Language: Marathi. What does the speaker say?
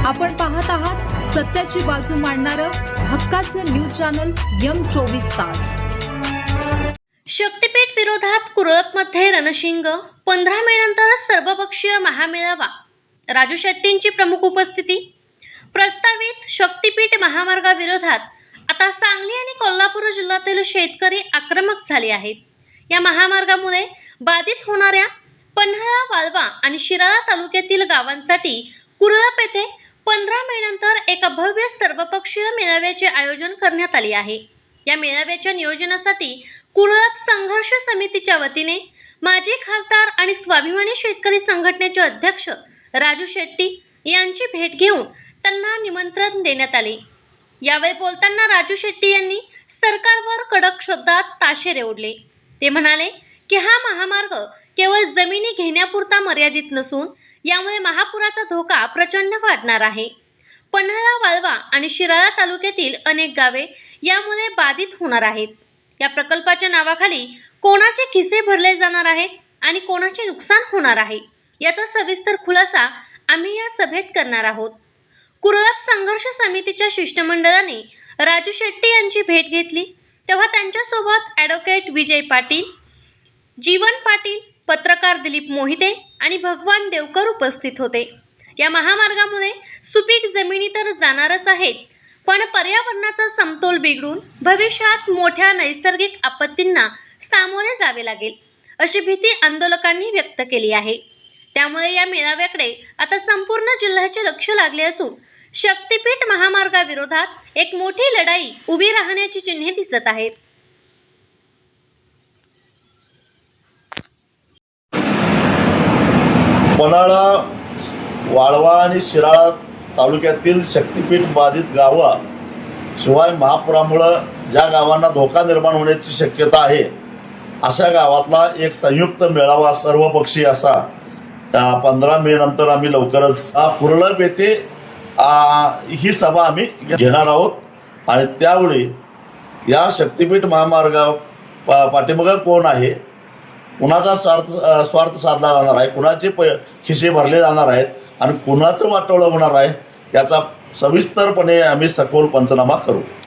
आपण पाहत आहात सत्याची बाजू मांडणारं हक्काचं न्यूज चॅनल M24 तास। शक्तीपीठ विरोधात कुरळपमध्ये रणशिंग 15 मे नंतर सर्वपक्षीय महामेळावा। राजू शेट्टींची प्रमुख उपस्थिती। प्रस्तावित शक्तीपीठ महामार्गाविरोधात आता सांगली आणि कोल्हापूर जिल्ह्यातील शेतकरी आक्रमक झाले आहेत। या महामार्गामुळे बाधित होणाऱ्या पन्हाळा, वाळवा आणि शिराळा तालुक्यातील गावांसाठी कुरळप येथे 15 मे नंतर एका भव्य सर्वपक्षीय मेळाव्याचे आयोजन करण्यात आले आहे। या मेळाव्याच्या नियोजनासाठी कुरळप संघर्ष समितीच्या वतीने माजी खासदार आणि स्वाभिमानी शेतकरी संघटनेचे अध्यक्ष राजू शेट्टी यांची भेट घेऊन त्यांना निमंत्रण देण्यात आले। यावेळी बोलताना राजू शेट्टी यांनी सरकारवर कडक शब्दात ताशेरे ओढले। ते म्हणाले की हा महामार्ग केवळ जमिनी घेण्यापुरता मर्यादित नसून यामुळे महापुराचा धोका प्रचंड वाढणार आहे। पन्हाळा, वाळवा आणि शिराळा तालुक्यातील अनेक गावे यामुळे बाधित होणार आहेत। या प्रकल्पाच्या नावाखाली कोणाचे खिसे भरले जाणार आहेत आणि कोणाचे नुकसान होणार आहे याचा सविस्तर खुलासा आम्ही या सभेत करणार आहोत। कुरळप संघर्ष समितीच्या शिष्टमंडळाने राजू शेट्टी यांची भेट घेतली तेव्हा त्यांच्यासोबत ॲडव्होकेट विजय पाटील, जीवन पाटील, पत्रकार दिलीप मोहिते आणि भगवान देवकर उपस्थित होते। या महामार्गामुळे सुपीक जमिनी तर जाणारच आहेत, पण पर्यावरणाचा समतोल बिघडून भविष्यात मोठ्या नैसर्गिक आपत्तींना सामोरे जावे लागेल अशी भीती आंदोलकांनी व्यक्त केली आहे। त्यामुळे या मेळाव्याकडे आता संपूर्ण जिल्ह्याचे लक्ष लागले असून शक्तीपीठ महामार्गाविरोधात एक मोठी लढाई उभी राहण्याची चिन्हे दिसत आहेत। पन्हाळा, वाळवा आणि शिराळा तालुक्यातील शक्तीपीठ बाधित गावं शिवाय महापुरामुळं ज्या गावांना धोका निर्माण होण्याची शक्यता आहे अशा गावातला एक संयुक्त मेळावा सर्वपक्षीय असा 15 मे नंतर आम्ही लवकरच कुरळप येथे ही सभा आम्ही घेणार आहोत। आणि त्यावेळी या शक्तीपीठ महामार्गा पाठीमागे कोण आहे, कुणाचा स्वार्थ साधला जाणार आहे, कुणाचे खिसे भरले जाणार आहेत आणि कुणाचं वाटोळं होणार आहे याचा सविस्तरपणे आम्ही सखोल पंचनामा करू।